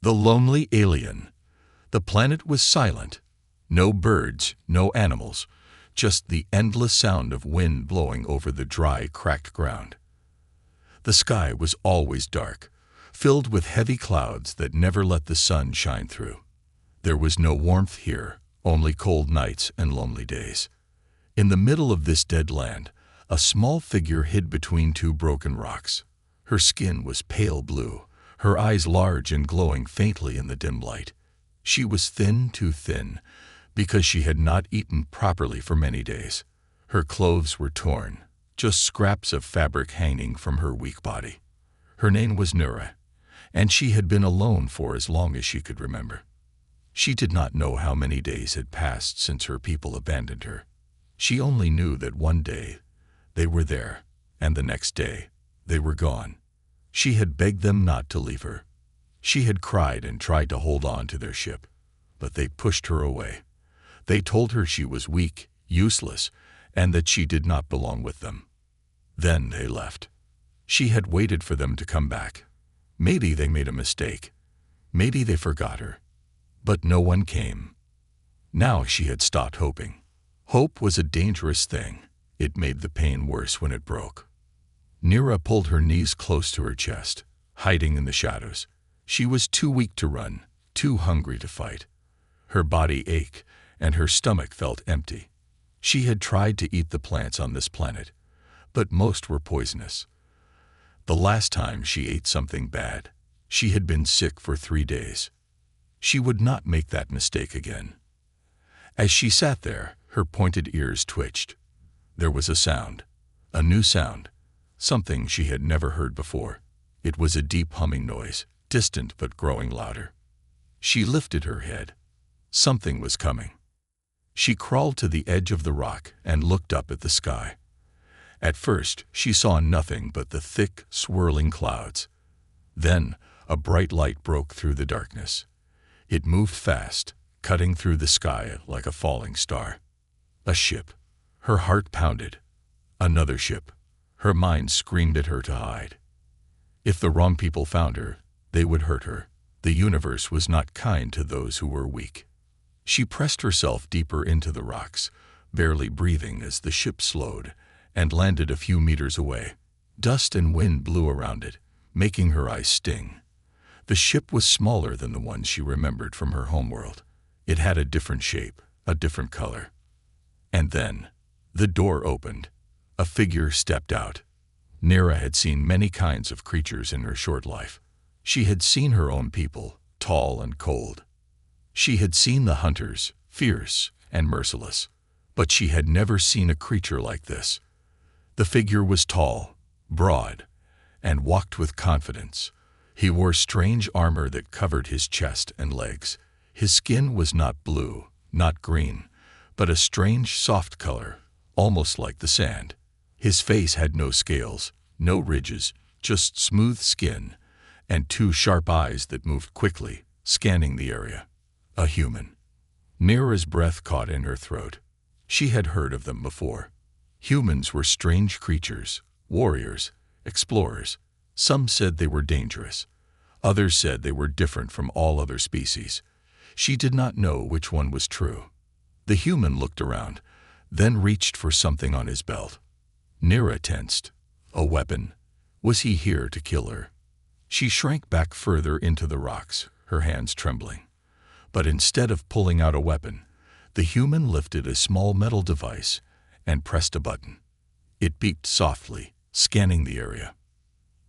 The lonely alien. The planet was silent. No birds, no animals, just the endless sound of wind blowing over the dry, cracked ground. The sky was always dark, filled with heavy clouds that never let the sun shine through. There was no warmth here, only cold nights and lonely days. In the middle of this dead land, a small figure hid between two broken rocks. Her skin was pale blue, her eyes large and glowing faintly in the dim light. She was thin, too thin, because she had not eaten properly for many days. Her clothes were torn, just scraps of fabric hanging from her weak body. Her name was Nura, and she had been alone for as long as she could remember. She did not know how many days had passed since her people abandoned her. She only knew that one day they were there, and the next day they were gone. She had begged them not to leave her. She had cried and tried to hold on to their ship, but they pushed her away. They told her she was weak, useless, and that she did not belong with them. Then they left. She had waited for them to come back. Maybe they made a mistake. Maybe they forgot her. But no one came. Now she had stopped hoping. Hope was a dangerous thing. It made the pain worse when it broke. Nira pulled her knees close to her chest, hiding in the shadows. She was too weak to run, too hungry to fight. Her body ached, and her stomach felt empty. She had tried to eat the plants on this planet, but most were poisonous. The last time she ate something bad, she had been sick for 3 days. She would not make that mistake again. As she sat there, her pointed ears twitched. There was a sound, a new sound, something she had never heard before. It was a deep humming noise, distant but growing louder. She lifted her head. Something was coming. She crawled to the edge of the rock and looked up at the sky. At first, she saw nothing but the thick, swirling clouds. Then, a bright light broke through the darkness. It moved fast, cutting through the sky like a falling star. A ship. Her heart pounded. Another ship. Her mind screamed at her to hide. If the wrong people found her, they would hurt her. The universe was not kind to those who were weak. She pressed herself deeper into the rocks, barely breathing as the ship slowed and landed a few meters away. Dust and wind blew around it, making her eyes sting. The ship was smaller than the one she remembered from her homeworld. It had a different shape, a different color. And then, the door opened. A figure stepped out. Nira had seen many kinds of creatures in her short life. She had seen her own people, tall and cold. She had seen the hunters, fierce and merciless. But she had never seen a creature like this. The figure was tall, broad, and walked with confidence. He wore strange armor that covered his chest and legs. His skin was not blue, not green, but a strange soft color, almost like the sand. His face had no scales, no ridges, just smooth skin, and 2 sharp eyes that moved quickly, scanning the area. A human. Nira's breath caught in her throat. She had heard of them before. Humans were strange creatures, warriors, explorers. Some said they were dangerous. Others said they were different from all other species. She did not know which one was true. The human looked around, then reached for something on his belt. Nira tensed. A weapon. Was he here to kill her? She shrank back further into the rocks, her hands trembling. But instead of pulling out a weapon, the human lifted a small metal device and pressed a button. It beeped softly, scanning the area.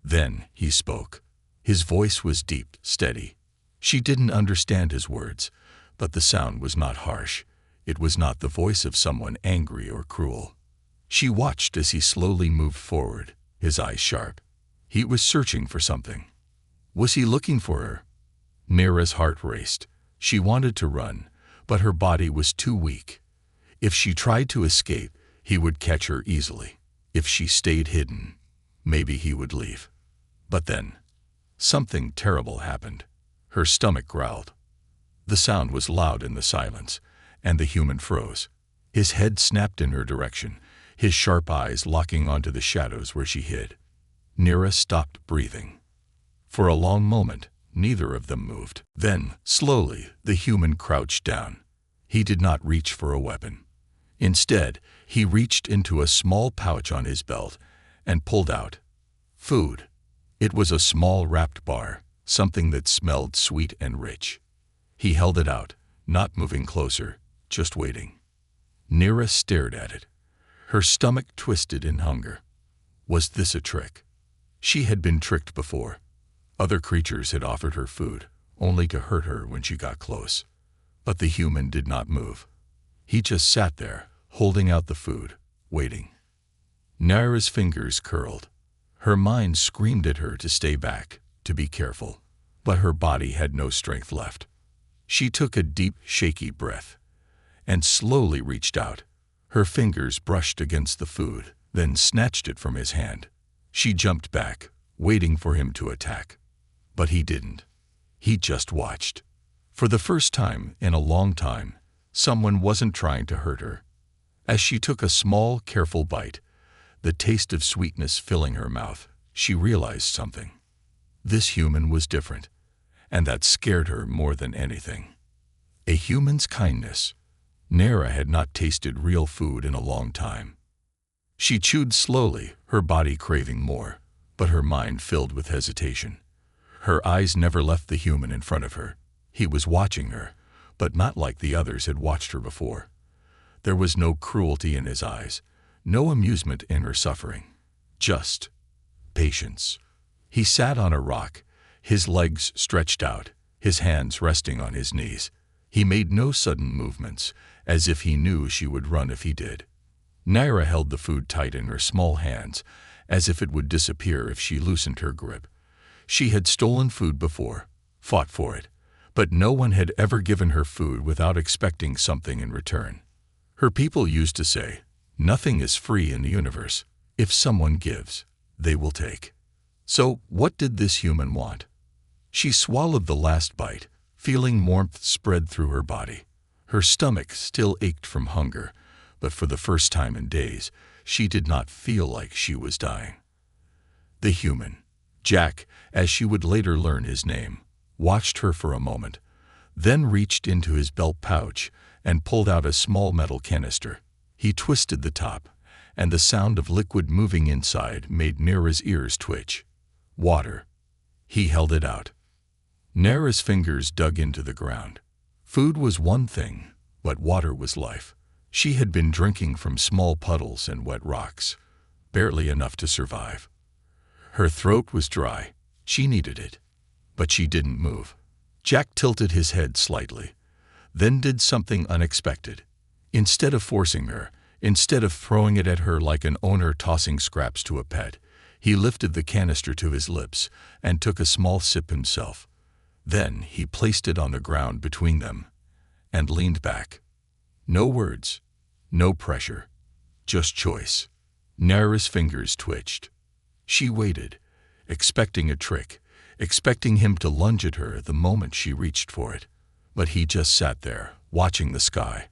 Then he spoke. His voice was deep, steady. She didn't understand his words, but the sound was not harsh. It was not the voice of someone angry or cruel. She watched as he slowly moved forward, his eyes sharp. He was searching for something. Was he looking for her? Nira's heart raced. She wanted to run, but her body was too weak. If she tried to escape, he would catch her easily. If she stayed hidden, maybe he would leave. But then, something terrible happened. Her stomach growled. The sound was loud in the silence, and the human froze. His head snapped in her direction, his sharp eyes locking onto the shadows where she hid. Nira stopped breathing. For a long moment, Neither of them moved. Then, slowly, the human crouched down. He did not reach for a weapon. Instead, he reached into a small pouch on his belt and pulled out food. It was a small wrapped bar, something that smelled sweet and rich. He held it out, not moving closer, just waiting. Nira stared at it. Her stomach twisted in hunger. Was this a trick? She had been tricked before. Other creatures had offered her food, only to hurt her when she got close. But the human did not move. He just sat there, holding out the food, waiting. Nira's fingers curled. Her mind screamed at her to stay back, to be careful. But her body had no strength left. She took a deep, shaky breath and slowly reached out. Her fingers brushed against the food, then snatched it from his hand. She jumped back, waiting for him to attack. But he didn't. He just watched. For the first time in a long time, someone wasn't trying to hurt her. As she took a small, careful bite, the taste of sweetness filling her mouth, she realized something. This human was different, and that scared her more than anything. A human's kindness. Nira had not tasted real food in a long time. She chewed slowly, her body craving more, but her mind filled with hesitation. Her eyes never left the human in front of her. He was watching her, but not like the others had watched her before. There was no cruelty in his eyes, no amusement in her suffering. Just patience. He sat on a rock, his legs stretched out, his hands resting on his knees. He made no sudden movements, as if he knew she would run if he did. Nira held the food tight in her small hands, as if it would disappear if she loosened her grip. She had stolen food before, fought for it, but no one had ever given her food without expecting something in return. Her people used to say, "Nothing is free in the universe. If someone gives, they will take." So, what did this human want? She swallowed the last bite, feeling warmth spread through her body. Her stomach still ached from hunger, but for the first time in days, she did not feel like she was dying. The human, Jack, as she would later learn his name, watched her for a moment, then reached into his belt pouch and pulled out a small metal canister. He twisted the top, and the sound of liquid moving inside made Nira's ears twitch. Water. He held it out. Nira's fingers dug into the ground. Food was one thing, but water was life. She had been drinking from small puddles and wet rocks, barely enough to survive. Her throat was dry. She needed it, but she didn't move. Jack tilted his head slightly, then did something unexpected. Instead of forcing her, instead of throwing it at her like an owner tossing scraps to a pet, he lifted the canister to his lips and took a small sip himself. Then he placed it on the ground between them and leaned back. No words, no pressure, just choice. Nira's fingers twitched. She waited, expecting a trick, expecting him to lunge at her the moment she reached for it. But he just sat there, watching the sky,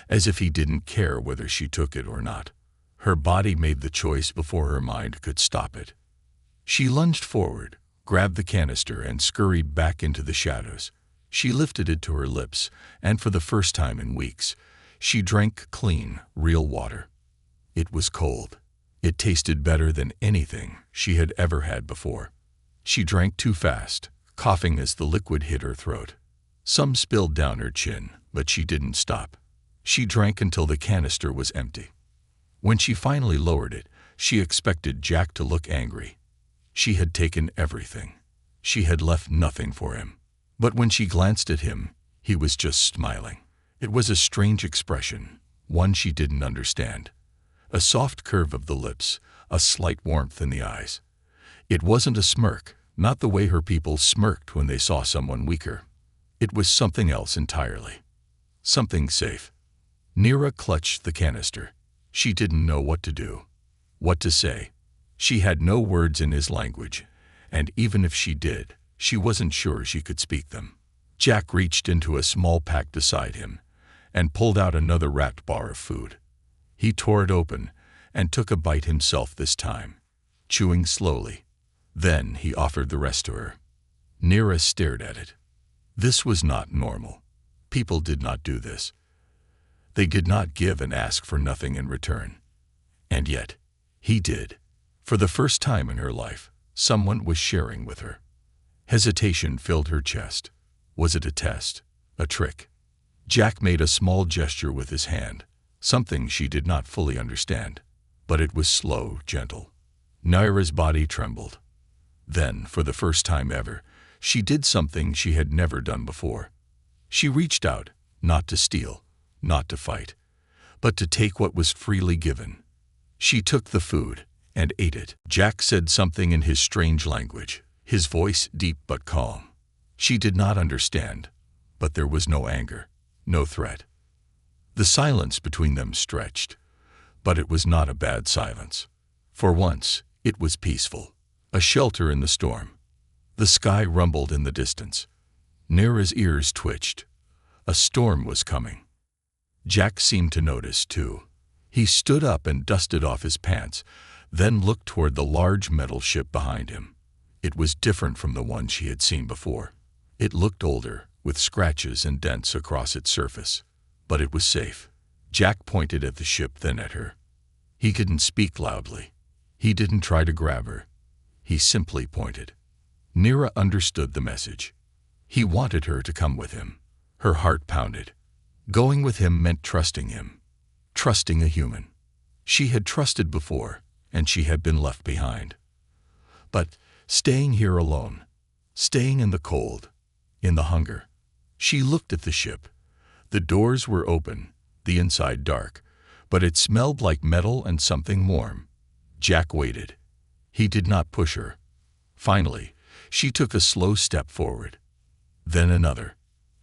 as if he didn't care whether she took it or not. Her body made the choice before her mind could stop it. She lunged forward, grabbed the canister, and scurried back into the shadows. She lifted it to her lips, and for the first time in weeks, she drank clean, real water. It was cold. It tasted better than anything she had ever had before. She drank too fast, coughing as the liquid hit her throat. Some spilled down her chin, but she didn't stop. She drank until the canister was empty. When she finally lowered it, she expected Jack to look angry. She had taken everything. She had left nothing for him. But when she glanced at him, he was just smiling. It was a strange expression, one she didn't understand. A soft curve of the lips, a slight warmth in the eyes. It wasn't a smirk, not the way her people smirked when they saw someone weaker. It was something else entirely. Something safe. Nira clutched the canister. She didn't know what to do, what to say. She had no words in his language, and even if she did, she wasn't sure she could speak them. Jack reached into a small pack beside him and pulled out another wrapped bar of food. He tore it open and took a bite himself this time, chewing slowly. Then he offered the rest to her. Nira stared at it. This was not normal. People did not do this. They did not give and ask for nothing in return. And yet, he did. For the first time in her life, someone was sharing with her. Hesitation filled her chest. Was it a test? A trick? Jack made a small gesture with his hand, something she did not fully understand. But it was slow, gentle. Nira's body trembled. Then, for the first time ever, she did something she had never done before. She reached out, not to steal, not to fight, but to take what was freely given. She took the food and ate it. Jack said something in his strange language, his voice deep but calm. She did not understand, but there was no anger, no threat. The silence between them stretched, but it was not a bad silence. For once, it was peaceful, a shelter in the storm. The sky rumbled in the distance. Nira's ears twitched. A storm was coming. Jack seemed to notice, too. He stood up and dusted off his pants, then looked toward the large metal ship behind him. It was different from the one she had seen before. It looked older, with scratches and dents across its surface. But it was safe. Jack pointed at the ship, then at her. He didn't speak loudly. He didn't try to grab her. He simply pointed. Nira understood the message. He wanted her to come with him. Her heart pounded. Going with him meant trusting him. Trusting a human. She had trusted before, and she had been left behind. But staying here alone, staying in the cold, in the hunger. She looked at the ship. The doors were open, the inside dark, but it smelled like metal and something warm. Jack waited. He did not push her. Finally, she took a slow step forward. Then another,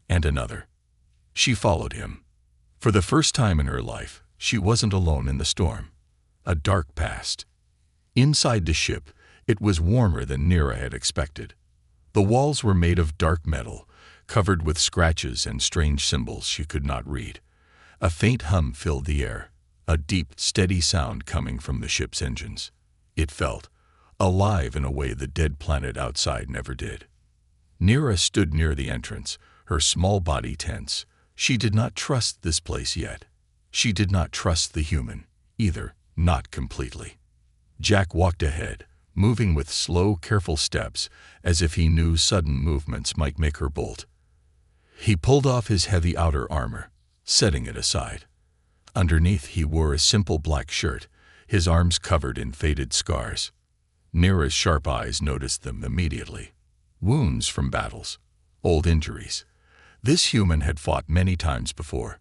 and another. She followed him. For the first time in her life, she wasn't alone in the storm. A dark past. Inside the ship, it was warmer than Nira had expected. The walls were made of dark metal, covered with scratches and strange symbols she could not read. A faint hum filled the air, a deep, steady sound coming from the ship's engines. It felt alive in a way the dead planet outside never did. Nira stood near the entrance, her small body tense. She did not trust this place yet. She did not trust the human, either, not completely. Jack walked ahead, moving with slow, careful steps, as if he knew sudden movements might make her bolt. He pulled off his heavy outer armor, setting it aside. Underneath he wore a simple black shirt, his arms covered in faded scars. Nira's sharp eyes noticed them immediately. Wounds from battles, old injuries. This human had fought many times before.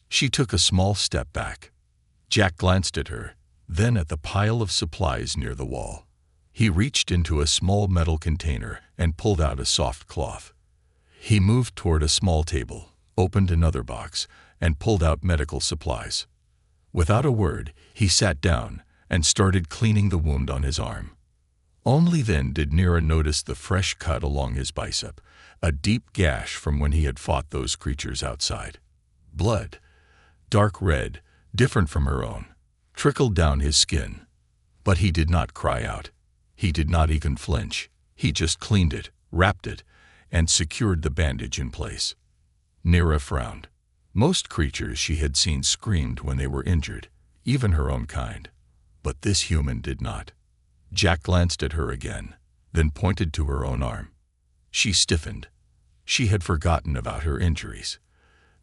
She took a small step back. Jack glanced at her, then at the pile of supplies near the wall. He reached into a small metal container and pulled out a soft cloth. He moved toward a small table, opened another box, and pulled out medical supplies. Without a word, he sat down and started cleaning the wound on his arm. Only then did Nira notice the fresh cut along his bicep, a deep gash from when he had fought those creatures outside. Blood, dark red, different from her own, trickled down his skin. But he did not cry out. He did not even flinch. He just cleaned it, wrapped it, and secured the bandage in place. Nira frowned. Most creatures she had seen screamed when they were injured, even her own kind. But this human did not. Jack glanced at her again, then pointed to her own arm. She stiffened. She had forgotten about her injuries.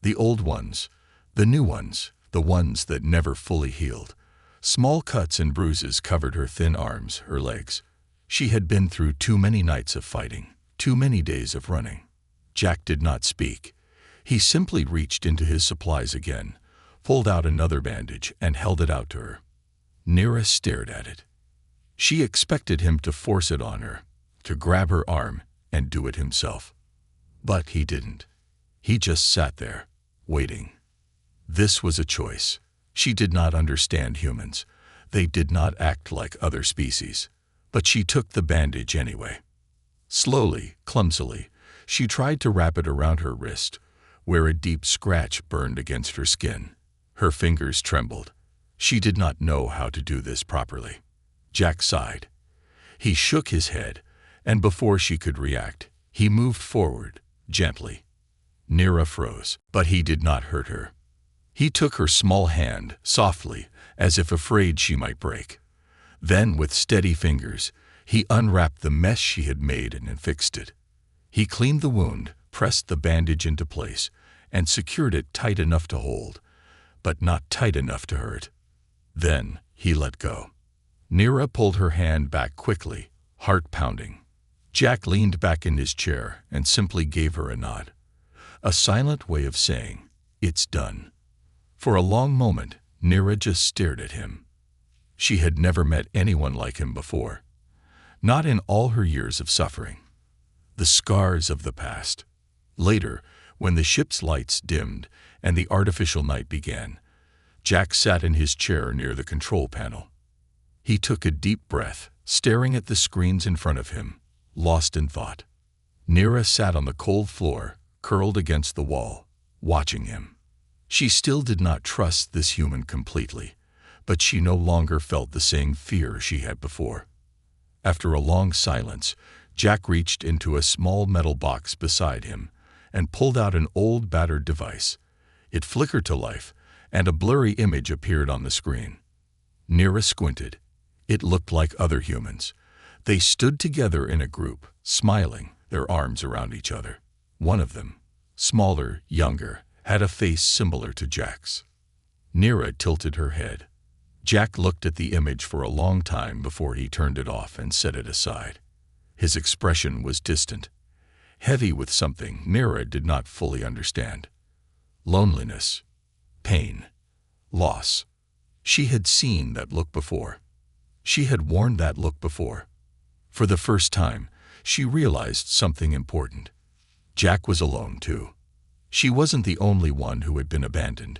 The old ones, the new ones, the ones that never fully healed. Small cuts and bruises covered her thin arms, her legs. She had been through too many nights of fighting, too many days of running. Jack did not speak. He simply reached into his supplies again, pulled out another bandage, and held it out to her. Nira stared at it. She expected him to force it on her, to grab her arm and do it himself. But he didn't. He just sat there, waiting. This was a choice. She did not understand humans. They did not act like other species. But she took the bandage anyway. Slowly, clumsily, she tried to wrap it around her wrist, where a deep scratch burned against her skin. Her fingers trembled. She did not know how to do this properly. Jack sighed. He shook his head, and before she could react, He moved forward, gently. Nira froze, but he did not hurt her. He took her small hand, softly, as if afraid she might break. Then, with steady fingers, he unwrapped the mess she had made and fixed it. He cleaned the wound, pressed the bandage into place, and secured it tight enough to hold, but not tight enough to hurt. Then he let go. Nira pulled her hand back quickly, heart pounding. Jack leaned back in his chair and simply gave her a nod. A silent way of saying, "It's done." For a long moment, Nira just stared at him. She had never met anyone like him before. Not in all her years of suffering. The scars of the past. Later, when the ship's lights dimmed and the artificial night began, Jack sat in his chair near the control panel. He took a deep breath, staring at the screens in front of him, lost in thought. Nira sat on the cold floor, curled against the wall, watching him. She still did not trust this human completely, but she no longer felt the same fear she had before. After a long silence, Jack reached into a small metal box beside him and pulled out an old battered device. It flickered to life, and a blurry image appeared on the screen. Nira squinted. It looked like other humans. They stood together in a group, smiling, their arms around each other. One of them, smaller, younger, had a face similar to Jack's. Nira tilted her head. Jack looked at the image for a long time before he turned it off and set it aside. His expression was distant, heavy with something Nira did not fully understand. Loneliness, pain, loss. She had seen that look before. She had worn that look before. For the first time, she realized something important. Jack was alone, too. She wasn't the only one who had been abandoned.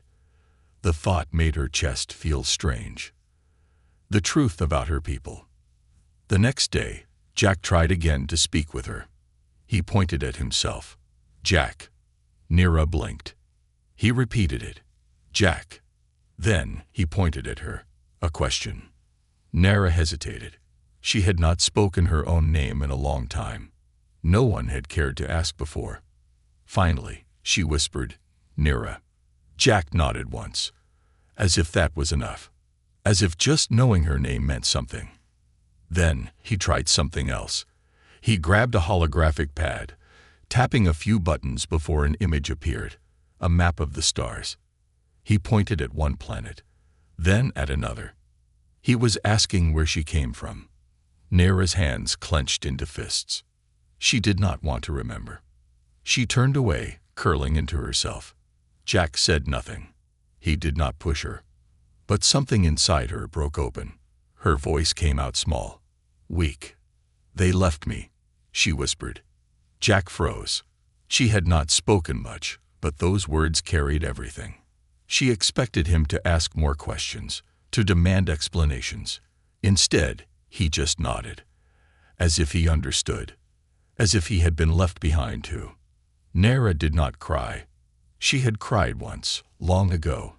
The thought made her chest feel strange. The truth about her people. The next day, Jack tried again to speak with her. He pointed at himself. "Jack." Nira blinked. He repeated it. "Jack." Then he pointed at her. A question. Nira hesitated. She had not spoken her own name in a long time. No one had cared to ask before. Finally, she whispered, "Nira." Jack nodded once, as if that was enough, as if just knowing her name meant something. Then he tried something else. He grabbed a holographic pad, tapping a few buttons before an image appeared, a map of the stars. He pointed at one planet, then at another. He was asking where she came from. Nira's hands clenched into fists. She did not want to remember. She turned away, curling into herself. Jack said nothing. He did not push her. But something inside her broke open. Her voice came out small, weak. "They left me," she whispered. Jack froze. She had not spoken much, but those words carried everything. She expected him to ask more questions, to demand explanations. Instead, he just nodded, as if he understood, as if he had been left behind too. Nira did not cry. She had cried once, long ago,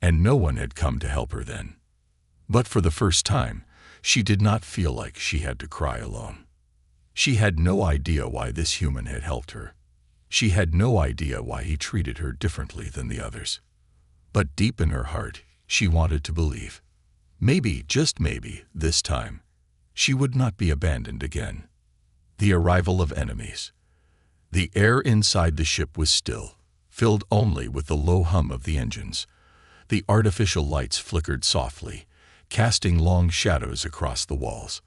and no one had come to help her then. But for the first time, she did not feel like she had to cry alone. She had no idea why this human had helped her. She had no idea why he treated her differently than the others. But deep in her heart, she wanted to believe. Maybe, just maybe, this time, she would not be abandoned again. The arrival of enemies. The air inside the ship was still, filled only with the low hum of the engines. The artificial lights flickered softly, casting long shadows across the walls.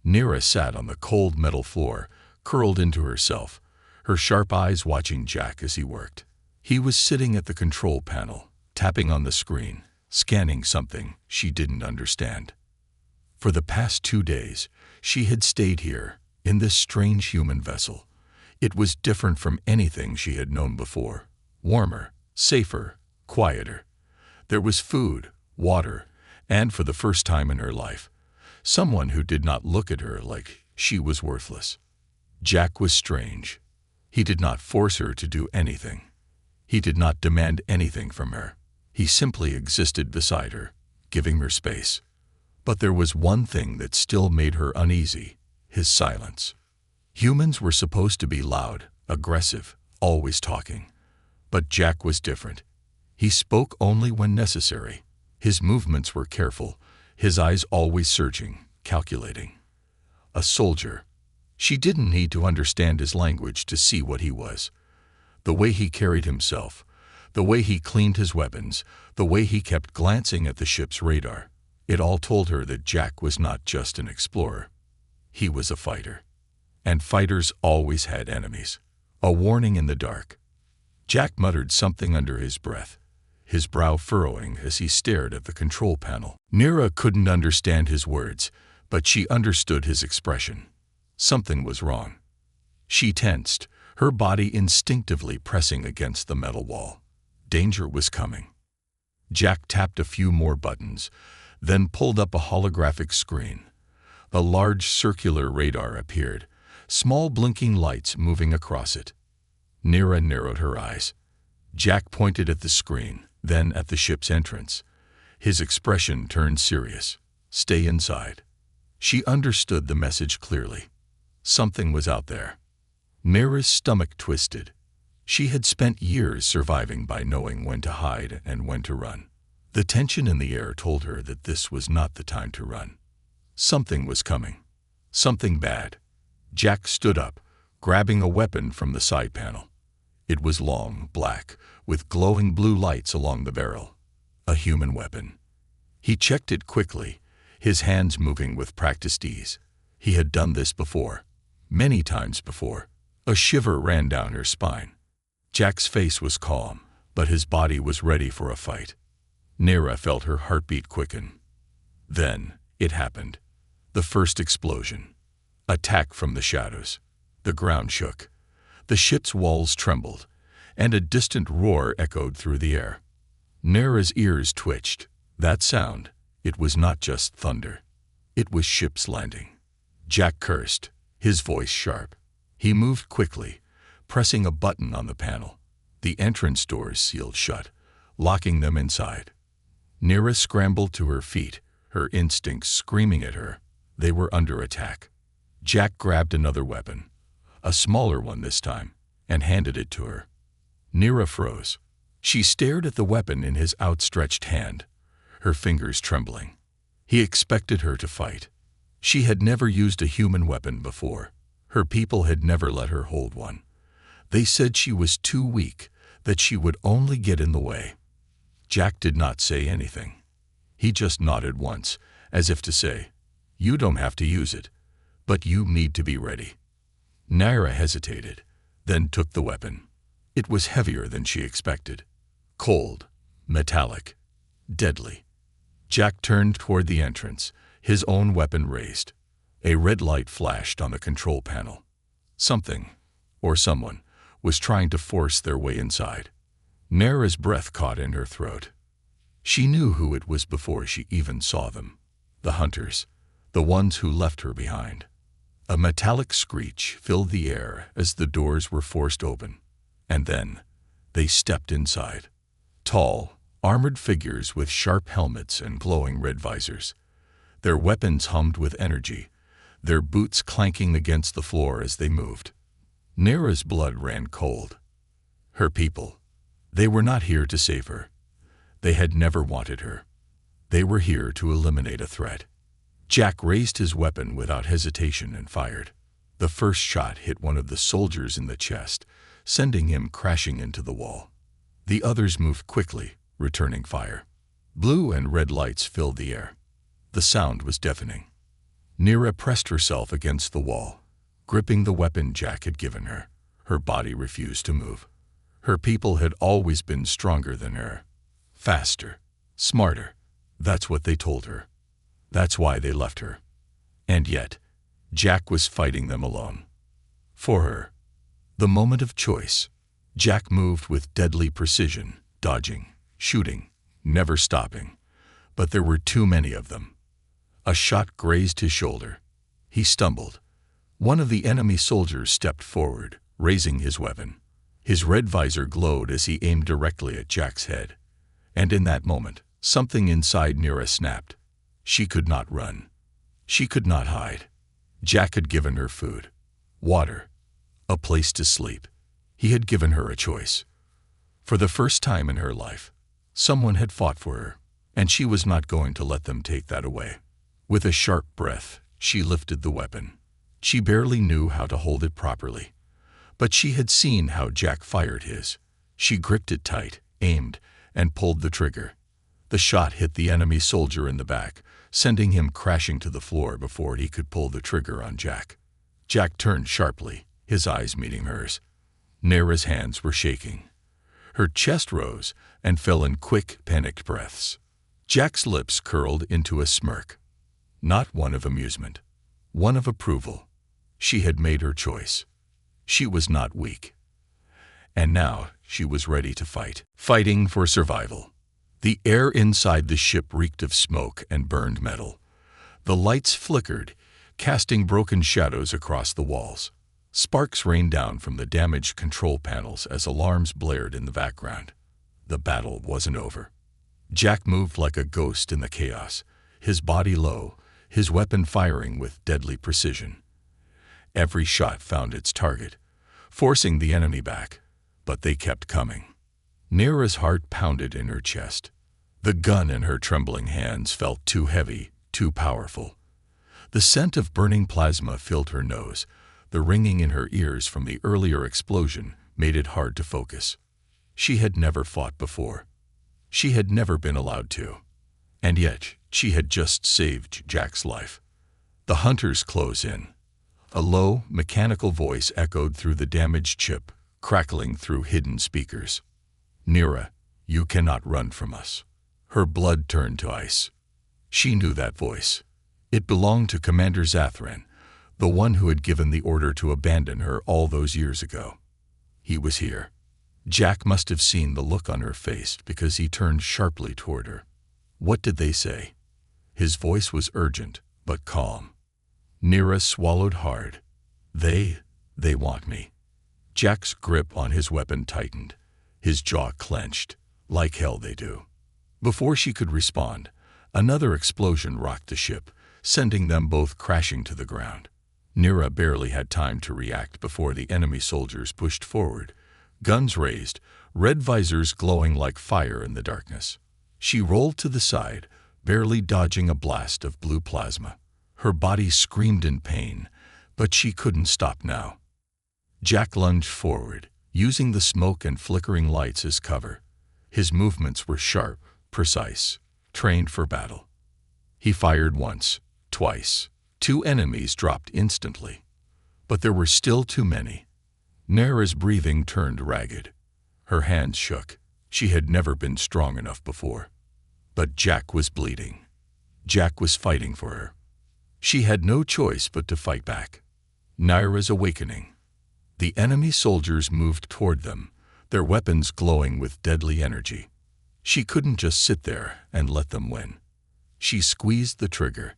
Nira sat on the cold metal floor, curled into herself, her sharp eyes watching Jack as he worked. He was sitting at the control panel, tapping on the screen, scanning something she didn't understand. For the past 2 days, she had stayed here, in this strange human vessel. It was different from anything she had known before. Warmer, safer, quieter. There was food, water, and for the first time in her life, someone who did not look at her like she was worthless. Jack was strange. He did not force her to do anything. He did not demand anything from her. He simply existed beside her, giving her space. But there was one thing that still made her uneasy: his silence. Humans were supposed to be loud, aggressive, always talking. But Jack was different. He spoke only when necessary. His movements were careful, his eyes always searching, calculating. A soldier. She didn't need to understand his language to see what he was. The way he carried himself, the way he cleaned his weapons, the way he kept glancing at the ship's radar, it all told her that Jack was not just an explorer. He was a fighter. And fighters always had enemies. A warning in the dark. Jack muttered something under his breath, his brow furrowing as he stared at the control panel. Nira couldn't understand his words, but she understood his expression. Something was wrong. She tensed, her body instinctively pressing against the metal wall. Danger was coming. Jack tapped a few more buttons, then pulled up a holographic screen. A large circular radar appeared, small blinking lights moving across it. Nira narrowed her eyes. Jack pointed at the screen, then at the ship's entrance. His expression turned serious. Stay inside. She understood the message clearly. Something was out there. Nira's stomach twisted. She had spent years surviving by knowing when to hide and when to run. The tension in the air told her that this was not the time to run. Something was coming. Something bad. Jack stood up, grabbing a weapon from the side panel. It was long, black, with glowing blue lights along the barrel. A human weapon. He checked it quickly, his hands moving with practiced ease. He had done this before. Many times before. A shiver ran down her spine. Jack's face was calm, but his body was ready for a fight. Nira felt her heartbeat quicken. Then, it happened. The first explosion. Attack from the shadows. The ground shook. The ship's walls trembled, and a distant roar echoed through the air. Nira's ears twitched. That sound, it was not just thunder. It was ships landing. Jack cursed, his voice sharp. He moved quickly, pressing a button on the panel. The entrance doors sealed shut, locking them inside. Nira scrambled to her feet, her instincts screaming at her. They were under attack. Jack grabbed another weapon, a smaller one this time, and handed it to her. Nira froze. She stared at the weapon in his outstretched hand, her fingers trembling. He expected her to fight. She had never used a human weapon before. Her people had never let her hold one. They said she was too weak, that she would only get in the way. Jack did not say anything. He just nodded once, as if to say, "You don't have to use it, but you need to be ready." Nira hesitated, then took the weapon. It was heavier than she expected. Cold, metallic, deadly. Jack turned toward the entrance, his own weapon raised. A red light flashed on the control panel. Something, or someone, was trying to force their way inside. Nira's breath caught in her throat. She knew who it was before she even saw them. The hunters, the ones who left her behind. A metallic screech filled the air as the doors were forced open. And then, they stepped inside. Tall, armored figures with sharp helmets and glowing red visors. Their weapons hummed with energy, their boots clanking against the floor as they moved. Nira's blood ran cold. Her people. They were not here to save her. They had never wanted her. They were here to eliminate a threat. Jack raised his weapon without hesitation and fired. The first shot hit one of the soldiers in the chest, sending him crashing into the wall. The others moved quickly, returning fire. Blue and red lights filled the air. The sound was deafening. Nira pressed herself against the wall, gripping the weapon Jack had given her. Her body refused to move. Her people had always been stronger than her. Faster, smarter. That's what they told her. That's why they left her. And yet, Jack was fighting them alone. For her. The moment of choice. Jack moved with deadly precision, dodging, shooting, never stopping. But there were too many of them. A shot grazed his shoulder. He stumbled. One of the enemy soldiers stepped forward, raising his weapon. His red visor glowed as he aimed directly at Jack's head. And in that moment, something inside Nira snapped. She could not run. She could not hide. Jack had given her food. water, a place to sleep. He had given her a choice. For the first time in her life, someone had fought for her, and she was not going to let them take that away. With a sharp breath, she lifted the weapon. She barely knew how to hold it properly, but she had seen how Jack fired his. She gripped it tight, aimed, and pulled the trigger. The shot hit the enemy soldier in the back, sending him crashing to the floor before he could pull the trigger on Jack. Jack turned sharply, his eyes meeting hers. Nera's hands were shaking. Her chest rose and fell in quick, panicked breaths. Jack's lips curled into a smirk. Not one of amusement, one of approval. She had made her choice. She was not weak. And now she was ready to fight, fighting for survival. The air inside the ship reeked of smoke and burned metal. The lights flickered, casting broken shadows across the walls. Sparks rained down from the damaged control panels as alarms blared in the background. The battle wasn't over. Jack moved like a ghost in the chaos, his body low, his weapon firing with deadly precision. Every shot found its target, forcing the enemy back, but they kept coming. Nera's heart pounded in her chest. The gun in her trembling hands felt too heavy, too powerful. The scent of burning plasma filled her nose. The ringing in her ears from the earlier explosion made it hard to focus. She had never fought before. She had never been allowed to. And yet, she had just saved Jack's life. The hunters close in. A low, mechanical voice echoed through the damaged chip, crackling through hidden speakers. Nera, you cannot run from us. Her blood turned to ice. She knew that voice. It belonged to Commander Zathran, the one who had given the order to abandon her all those years ago. He was here. Jack must have seen the look on her face because he turned sharply toward her. What did they say? His voice was urgent, but calm. Nera swallowed hard. They want me. Jack's grip on his weapon tightened. His jaw clenched. Like hell they do. Before she could respond, another explosion rocked the ship, sending them both crashing to the ground. Nera barely had time to react before the enemy soldiers pushed forward, guns raised, red visors glowing like fire in the darkness. She rolled to the side, barely dodging a blast of blue plasma. Her body screamed in pain, but she couldn't stop now. Jack lunged forward, using the smoke and flickering lights as cover. His movements were sharp, precise, trained for battle. He fired once, twice. 2 enemies dropped instantly. But there were still too many. Nera's breathing turned ragged. Her hands shook. She had never been strong enough before. But Jack was bleeding. Jack was fighting for her. She had no choice but to fight back. Nera's awakening. The enemy soldiers moved toward them, their weapons glowing with deadly energy. She couldn't just sit there and let them win. She squeezed the trigger.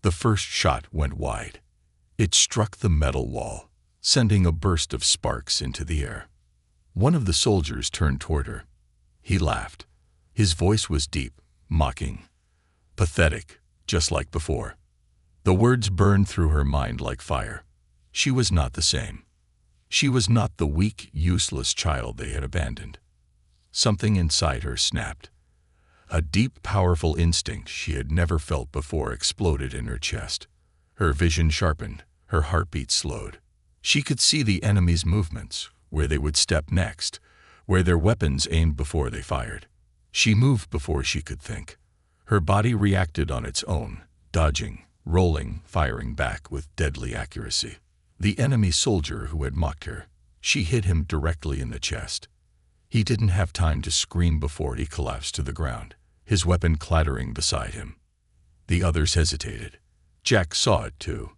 The first shot went wide. It struck the metal wall, sending a burst of sparks into the air. One of the soldiers turned toward her. He laughed. His voice was deep, mocking, pathetic, just like before. The words burned through her mind like fire. She was not the same. She was not the weak, useless child they had abandoned. Something inside her snapped. A deep, powerful instinct she had never felt before exploded in her chest. Her vision sharpened, her heartbeat slowed. She could see the enemy's movements, where they would step next, where their weapons aimed before they fired. She moved before she could think. Her body reacted on its own, dodging, rolling, firing back with deadly accuracy. The enemy soldier who had mocked her, she hit him directly in the chest. He didn't have time to scream before he collapsed to the ground, his weapon clattering beside him. The others hesitated. Jack saw it too.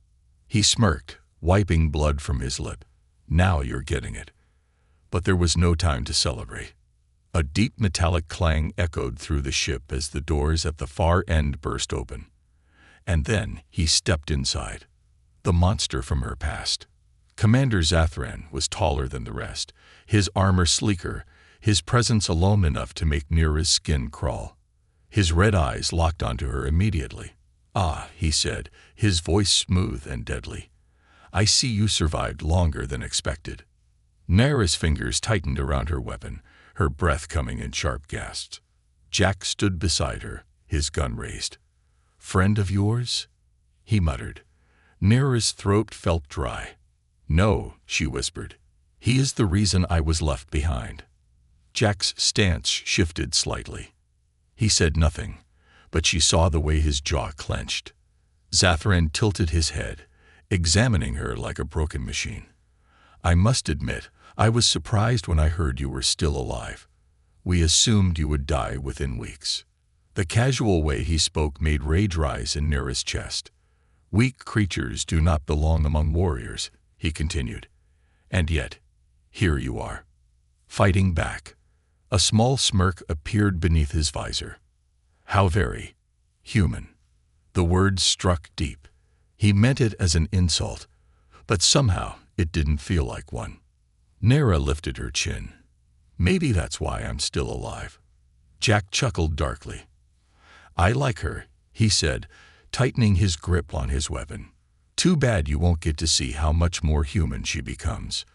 He smirked, wiping blood from his lip. Now you're getting it. But there was no time to celebrate. A deep metallic clang echoed through the ship as the doors at the far end burst open. And then he stepped inside. The monster from her past. Commander Zathran was taller than the rest, his armor sleeker, his presence alone enough to make Nera's skin crawl. His red eyes locked onto her immediately. "Ah," he said, his voice smooth and deadly. I see you survived longer than expected." Nara's fingers tightened around her weapon, her breath coming in sharp gasps. Jack stood beside her, his gun raised. "Friend of yours?" he muttered. Nara's throat felt dry. "No," she whispered. "He is the reason I was left behind." Jack's stance shifted slightly. He said nothing, but she saw the way his jaw clenched. Zathran tilted his head, examining her like a broken machine. "I must admit, I was surprised when I heard you were still alive. We assumed you would die within weeks." The casual way he spoke made rage rise in Nara's chest. "Weak creatures do not belong among warriors," he continued. "And yet, here you are, fighting back." A small smirk appeared beneath his visor. "How very human." The words struck deep. He meant it as an insult, but somehow it didn't feel like one. Nara lifted her chin. "Maybe that's why I'm still alive." Jack chuckled darkly. "I like her," he said, tightening his grip on his weapon. "Too bad you won't get to see how much more human she becomes."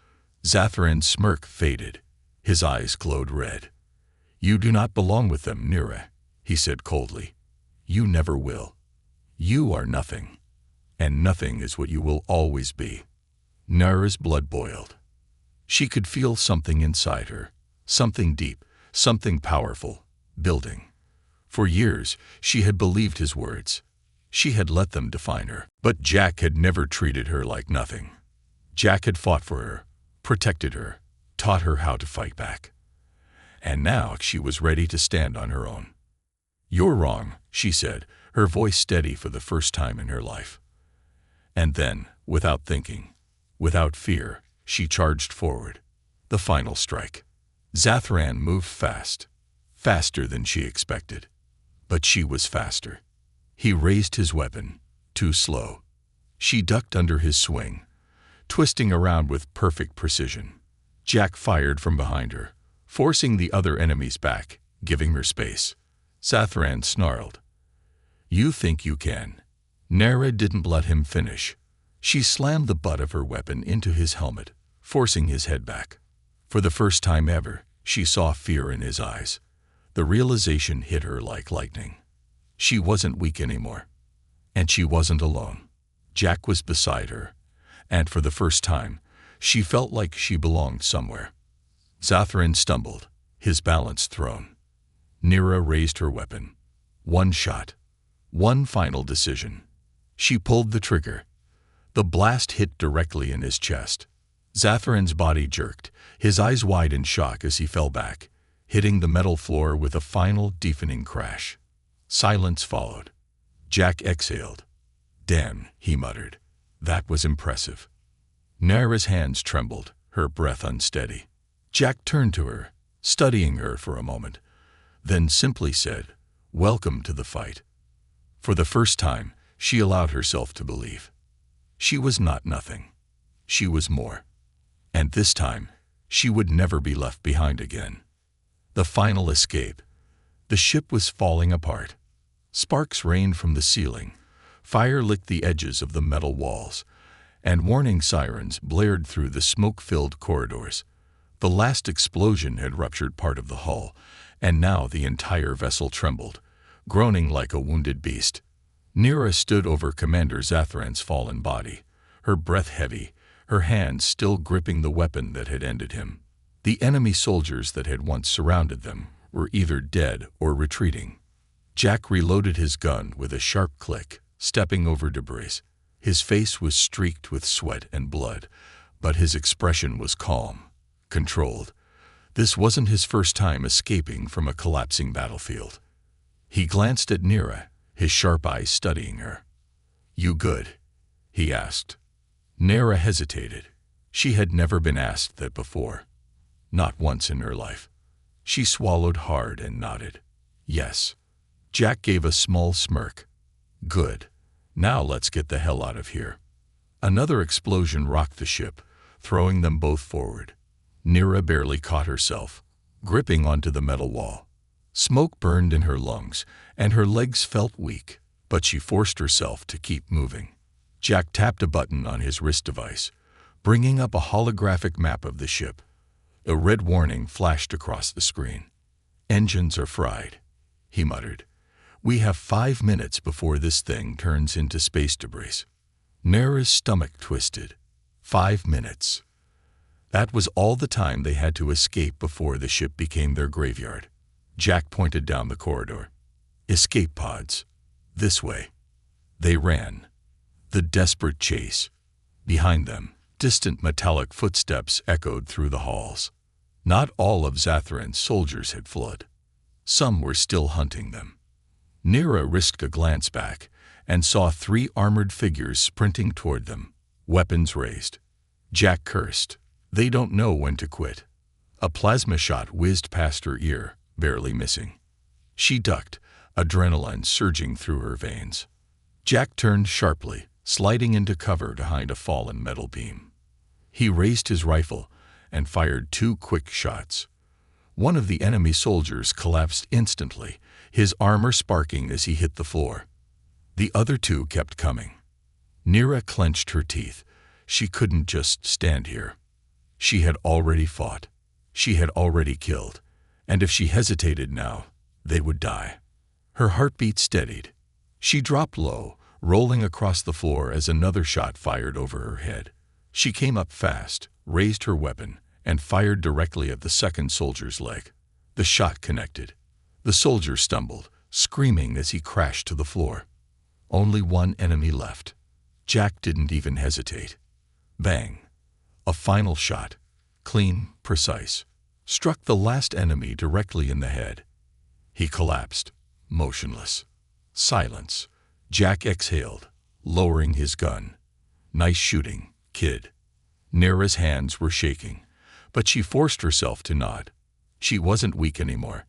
Zathran's smirk faded. His eyes glowed red. "You do not belong with them, Nara," he said coldly. "You never will. You are nothing, and nothing is what you will always be." Nara's blood boiled. She could feel something inside her, something deep, something powerful, building. For years, she had believed his words. She had let them define her. But Jack had never treated her like nothing. Jack had fought for her, protected her, taught her how to fight back. And now she was ready to stand on her own. "You're wrong," she said, her voice steady for the first time in her life. And then, without thinking, without fear, she charged forward. The final strike. Zathran moved fast, faster than she expected. But she was faster. He raised his weapon, too slow. She ducked under his swing, twisting around with perfect precision. Jack fired from behind her, forcing the other enemies back, giving her space. Zathran snarled. "You think you can." Nara didn't let him finish. She slammed the butt of her weapon into his helmet, forcing his head back. For the first time ever, she saw fear in his eyes. The realization hit her like lightning. She wasn't weak anymore. And she wasn't alone. Jack was beside her. And for the first time, she felt like she belonged somewhere. Zathran stumbled, his balance thrown. Nara raised her weapon. One shot. One final decision. She pulled the trigger. The blast hit directly in his chest. Zathran's body jerked, his eyes wide in shock as he fell back, hitting the metal floor with a final deafening crash. Silence followed. Jack exhaled. "Damn," he muttered. "That was impressive." Nara's hands trembled, her breath unsteady. Jack turned to her, studying her for a moment, then simply said, "Welcome to the fight." For the first time, she allowed herself to believe. She was not nothing. She was more. And this time, she would never be left behind again. The final escape. The ship was falling apart. Sparks rained from the ceiling. Fire licked the edges of the metal walls, and warning sirens blared through the smoke-filled corridors. The last explosion had ruptured part of the hull, and now the entire vessel trembled, groaning like a wounded beast. Nara stood over Commander Zathran's fallen body, her breath heavy, her hands still gripping the weapon that had ended him. The enemy soldiers that had once surrounded them were either dead or retreating. Jack reloaded his gun with a sharp click, stepping over debris. His face was streaked with sweat and blood, but his expression was calm, controlled. This wasn't his first time escaping from a collapsing battlefield. He glanced at Nara, his sharp eyes studying her. "You good?" he asked. Nara hesitated. She had never been asked that before. Not once in her life. She swallowed hard and nodded. "Yes." Jack gave a small smirk. "Good. Now let's get the hell out of here." Another explosion rocked the ship, throwing them both forward. Nara barely caught herself, gripping onto the metal wall. Smoke burned in her lungs, and her legs felt weak, but she forced herself to keep moving. Jack tapped a button on his wrist device, bringing up a holographic map of the ship. A red warning flashed across the screen. "Engines are fried," he muttered. "We have 5 minutes before this thing turns into space debris." Nera's stomach twisted. 5 minutes. That was all the time they had to escape before the ship became their graveyard. Jack pointed down the corridor. "Escape pods. This way." They ran. The desperate chase. Behind them, distant metallic footsteps echoed through the halls. Not all of Zathran's soldiers had fled. Some were still hunting them. Nera risked a glance back and saw 3 armored figures sprinting toward them, weapons raised. Jack cursed. They don't know when to quit. A plasma shot whizzed past her ear, barely missing. She ducked, adrenaline surging through her veins. Jack turned sharply, sliding into cover behind a fallen metal beam. He raised his rifle and fired 2 quick shots. One of the enemy soldiers collapsed instantly, his armor sparking as he hit the floor. The other 2 kept coming. Nera clenched her teeth. She couldn't just stand here. She had already fought. She had already killed. And if she hesitated now, they would die. Her heartbeat steadied. She dropped low, rolling across the floor as another shot fired over her head. She came up fast, raised her weapon, and fired directly at the second soldier's leg. The shot connected. The soldier stumbled, screaming as he crashed to the floor. Only one enemy left. Jack didn't even hesitate. Bang! A final shot, clean, precise, struck the last enemy directly in the head. He collapsed, motionless. Silence. Jack exhaled, lowering his gun. "Nice shooting, kid." Nera's hands were shaking, but she forced herself to nod. She wasn't weak anymore.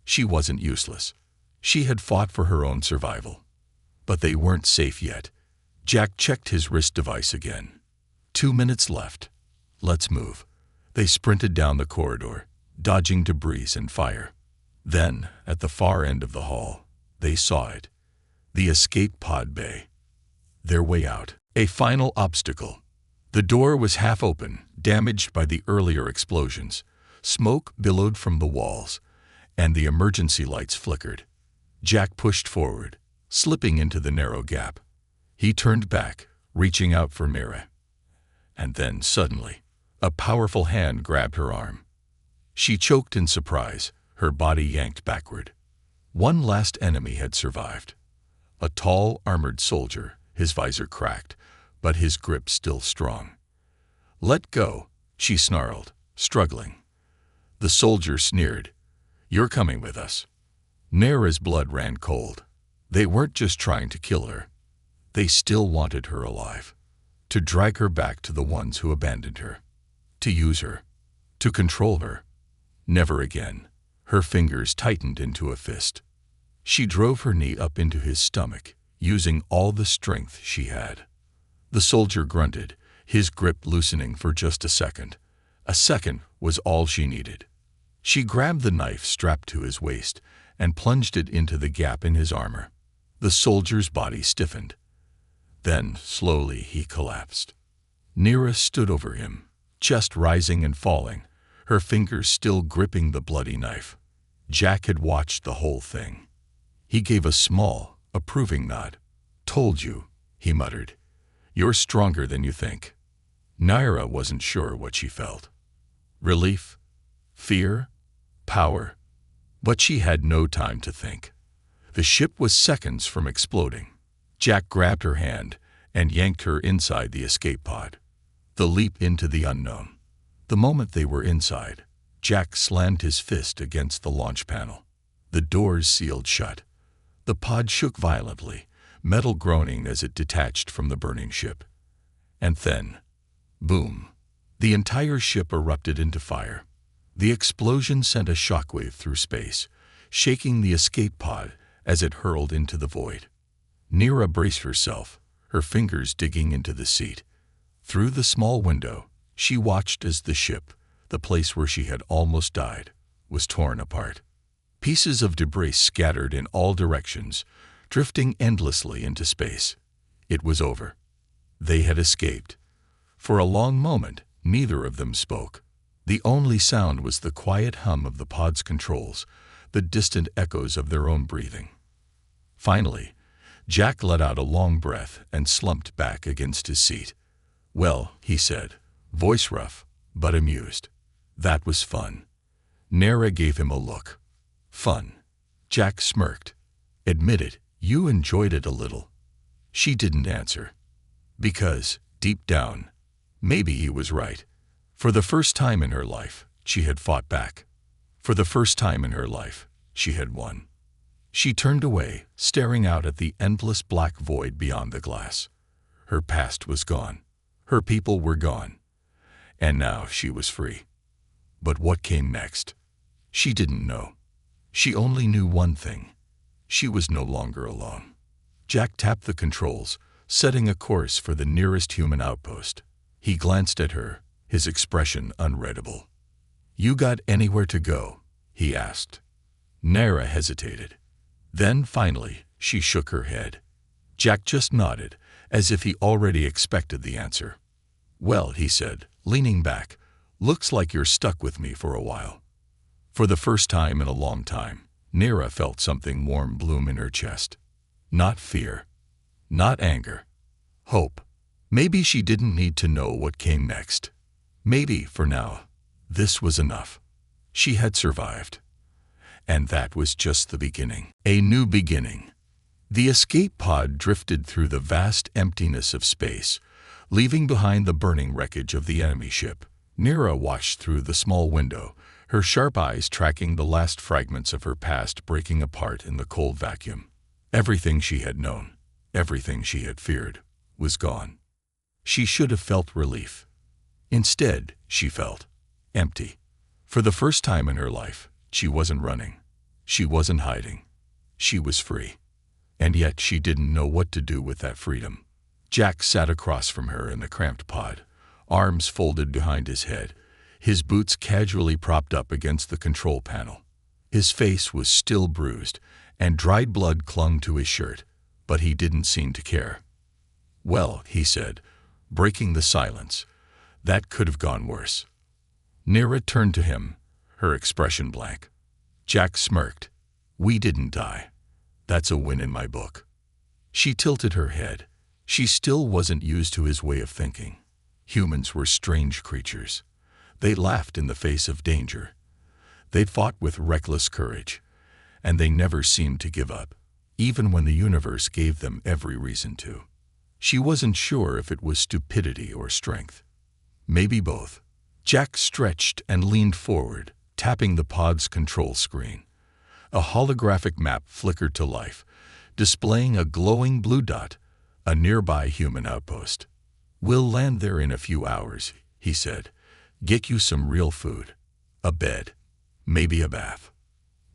She wasn't useless. She had fought for her own survival. But they weren't safe yet. Jack checked his wrist device again. 2 minutes left. Let's move. They sprinted down the corridor, dodging debris and fire. Then, at the far end of the hall, they saw it. The escape pod bay. Their way out. A final obstacle. The door was half open, damaged by the earlier explosions. Smoke billowed from the walls, and the emergency lights flickered. Jack pushed forward, slipping into the narrow gap. He turned back, reaching out for Nera. And then, suddenly, a powerful hand grabbed her arm. She choked in surprise, her body yanked backward. One last enemy had survived. A tall, armored soldier, his visor cracked, but his grip still strong. "Let go," she snarled, struggling. The soldier sneered. "You're coming with us." Nera's blood ran cold. They weren't just trying to kill her. They still wanted her alive. To drag her back to the ones who abandoned her. To use her. To control her. Never again. Her fingers tightened into a fist. She drove her knee up into his stomach, using all the strength she had. The soldier grunted, his grip loosening for just a second. A second was all she needed. She grabbed the knife strapped to his waist and plunged it into the gap in his armor. The soldier's body stiffened. Then, slowly, he collapsed. Nera stood over him, chest rising and falling, her fingers still gripping the bloody knife. Jack had watched the whole thing. He gave a small, approving nod. "Told you," he muttered. "You're stronger than you think." Nera wasn't sure what she felt. Relief? Fear? Power? But she had no time to think. The ship was seconds from exploding. Jack grabbed her hand and yanked her inside the escape pod. The leap into the unknown. The moment they were inside, Jack slammed his fist against the launch panel. The doors sealed shut. The pod shook violently, metal groaning as it detached from the burning ship. And then, boom, the entire ship erupted into fire. The explosion sent a shockwave through space, shaking the escape pod as it hurled into the void. Nera braced herself, her fingers digging into the seat. Through the small window, she watched as the ship, the place where she had almost died, was torn apart. Pieces of debris scattered in all directions, drifting endlessly into space. It was over. They had escaped. For a long moment, neither of them spoke. The only sound was the quiet hum of the pod's controls, the distant echoes of their own breathing. Finally, Jack let out a long breath and slumped back against his seat. "Well," he said, voice rough, but amused. "That was fun." Nara gave him a look. "Fun." Jack smirked. "Admit it, you enjoyed it a little." She didn't answer. Because, deep down, maybe he was right. For the first time in her life, she had fought back. For the first time in her life, she had won. She turned away, staring out at the endless black void beyond the glass. Her past was gone. Her people were gone. And now she was free. But what came next? She didn't know. She only knew one thing. She was no longer alone. Jack tapped the controls, setting a course for the nearest human outpost. He glanced at her, his expression unreadable. "You got anywhere to go?" he asked. Nara hesitated. Then, finally, she shook her head. Jack just nodded, as if he already expected the answer. "Well," he said, leaning back, "looks like you're stuck with me for a while." For the first time in a long time, Nara felt something warm bloom in her chest. Not fear. Not anger. Hope. Maybe she didn't need to know what came next. Maybe, for now, this was enough. She had survived. And that was just the beginning. A new beginning. The escape pod drifted through the vast emptiness of space, leaving behind the burning wreckage of the enemy ship. Nara watched through the small window, her sharp eyes tracking the last fragments of her past breaking apart in the cold vacuum. Everything she had known, everything she had feared, was gone. She should have felt relief. Instead, she felt empty. For the first time in her life, she wasn't running. She wasn't hiding. She was free. And yet she didn't know what to do with that freedom. Jack sat across from her in the cramped pod, arms folded behind his head, his boots casually propped up against the control panel. His face was still bruised, and dried blood clung to his shirt, but he didn't seem to care. "Well," he said, breaking the silence, "that could have gone worse." Nara turned to him, her expression blank. Jack smirked. "We didn't die. That's a win in my book." She tilted her head. She still wasn't used to his way of thinking. Humans were strange creatures. They laughed in the face of danger. They fought with reckless courage, and they never seemed to give up, even when the universe gave them every reason to. She wasn't sure if it was stupidity or strength. Maybe both. Jack stretched and leaned forward, tapping the pod's control screen. A holographic map flickered to life, displaying a glowing blue dot, a nearby human outpost. "We'll land there in a few hours," he said. "Get you some real food. A bed. Maybe a bath."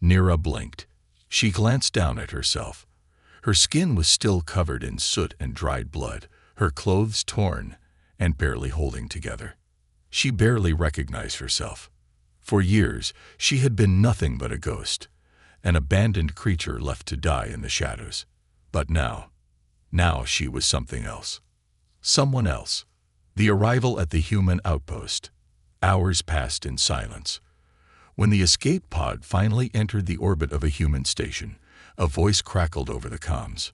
Nara blinked. She glanced down at herself. Her skin was still covered in soot and dried blood, her clothes torn and barely holding together. She barely recognized herself. For years, she had been nothing but a ghost, an abandoned creature left to die in the shadows. But now she was something else. Someone else. The arrival at the human outpost. Hours passed in silence. When the escape pod finally entered the orbit of a human station, a voice crackled over the comms.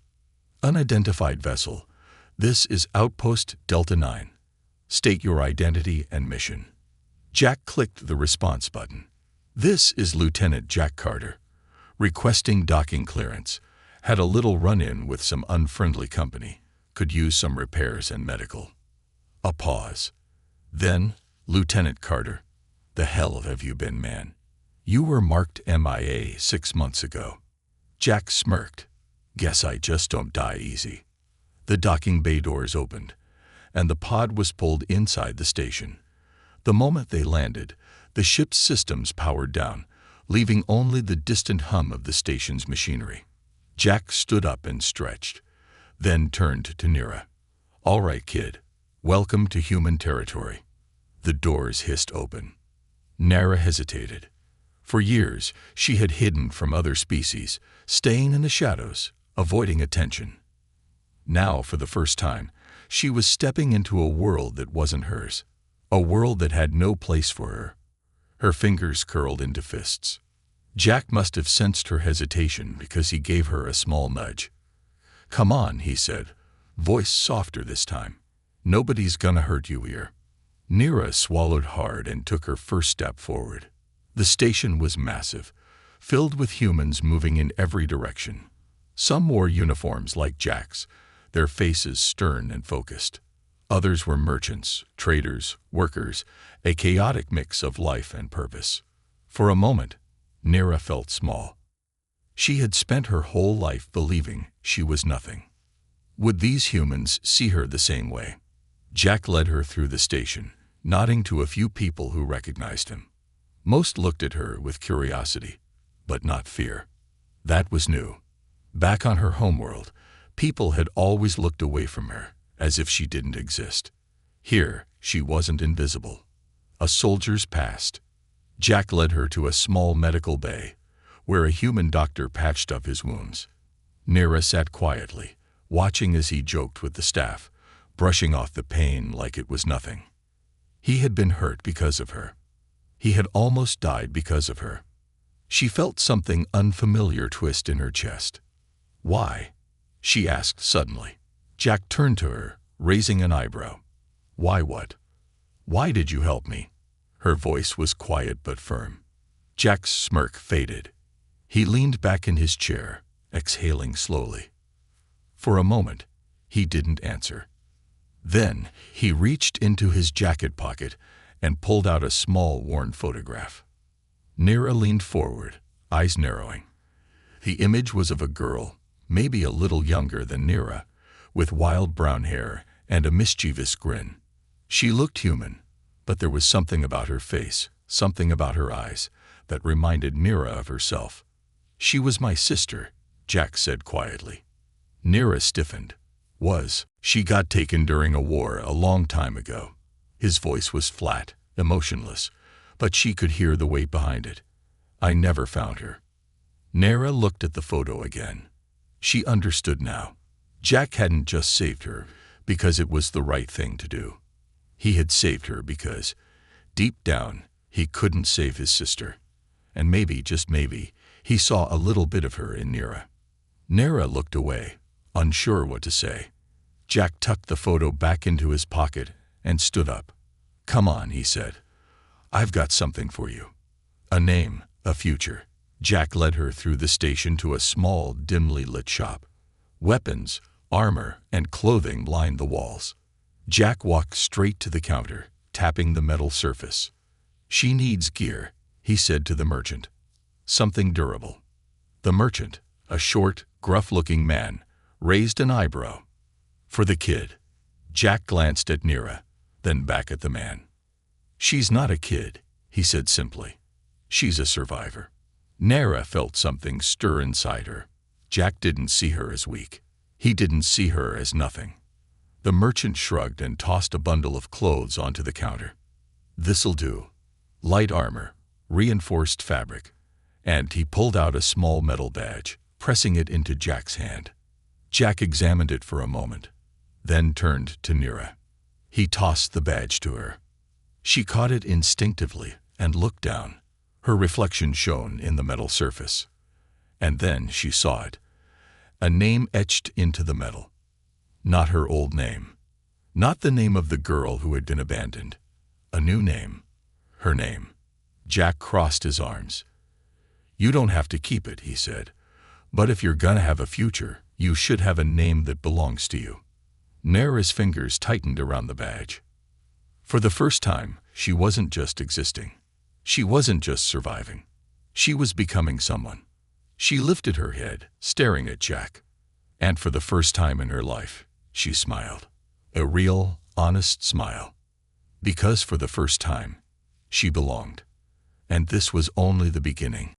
"Unidentified vessel. This is Outpost Delta 9. State your identity and mission." Jack clicked the response button. "This is Lieutenant Jack Carter. Requesting docking clearance. Had a little run-in with some unfriendly company. Could use some repairs and medical." A pause. Then, "Lieutenant Carter, the hell have you been, man? You were marked MIA 6 months ago." Jack smirked. "Guess I just don't die easy." The docking bay doors opened, and the pod was pulled inside the station. The moment they landed, the ship's systems powered down, leaving only the distant hum of the station's machinery. Jack stood up and stretched, then turned to Nara. "All right, kid. Welcome to human territory." The doors hissed open. Nara hesitated. For years, she had hidden from other species, staying in the shadows, avoiding attention. Now, for the first time, She was stepping into a world that wasn't hers, a world that had no place for her. Her fingers curled into fists. Jack must have sensed her hesitation because he gave her a small nudge. "Come on," he said, voice softer this time. "Nobody's gonna hurt you here." Nira swallowed hard and took her first step forward. The station was massive, filled with humans moving in every direction. Some wore uniforms like Jack's, their faces stern and focused. Others were merchants, traders, workers, a chaotic mix of life and purpose. For a moment, Nira felt small. She had spent her whole life believing she was nothing. Would these humans see her the same way? Jack led her through the station, nodding to a few people who recognized him. Most looked at her with curiosity, but not fear. That was new. Back on her homeworld, people had always looked away from her, as if she didn't exist. Here, she wasn't invisible. A soldier's past. Jack led her to a small medical bay, where a human doctor patched up his wounds. Nira sat quietly, watching as he joked with the staff, brushing off the pain like it was nothing. He had been hurt because of her. He had almost died because of her. She felt something unfamiliar twist in her chest. "Why?" she asked suddenly. Jack turned to her, raising an eyebrow. "Why what? Why did you help me?" Her voice was quiet but firm. Jack's smirk faded. He leaned back in his chair, exhaling slowly. For a moment, he didn't answer. Then, he reached into his jacket pocket and pulled out a small, worn photograph. Nira leaned forward, eyes narrowing. The image was of a girl, maybe a little younger than Nira, with wild brown hair and a mischievous grin. She looked human, but there was something about her face, something about her eyes, that reminded Nira of herself. "She was my sister," Jack said quietly. Nira stiffened. She got taken during a war a long time ago." His voice was flat, emotionless, but she could hear the weight behind it. "I never found her." Nira looked at the photo again. She understood now. Jack hadn't just saved her because it was the right thing to do. He had saved her because, deep down, he couldn't save his sister. And maybe, just maybe, he saw a little bit of her in Nira. Nira looked away, unsure what to say. Jack tucked the photo back into his pocket and stood up. "Come on," he said. "I've got something for you. A name, a future." Jack led her through the station to a small, dimly lit shop. Weapons, armor, and clothing lined the walls. Jack walked straight to the counter, tapping the metal surface. "She needs gear," he said to the merchant. "Something durable." The merchant, a short, gruff-looking man, raised an eyebrow. "For the kid." Jack glanced at Nira, then back at the man. "She's not a kid," he said simply. "She's a survivor." Nira felt something stir inside her. Jack didn't see her as weak. He didn't see her as nothing. The merchant shrugged and tossed a bundle of clothes onto the counter. "This'll do. Light armor, reinforced fabric." And he pulled out a small metal badge, pressing it into Jack's hand. Jack examined it for a moment, then turned to Nira. He tossed the badge to her. She caught it instinctively and looked down. Her reflection shone in the metal surface. And then she saw it. A name etched into the metal. Not her old name. Not the name of the girl who had been abandoned. A new name. Her name. Jack crossed his arms. "You don't have to keep it," he said. "But if you're gonna have a future, you should have a name that belongs to you." Nira's fingers tightened around the badge. For the first time, she wasn't just existing. She wasn't just surviving. She was becoming someone. She lifted her head, staring at Jack. And for the first time in her life, she smiled. A real, honest smile. Because for the first time, she belonged. And this was only the beginning.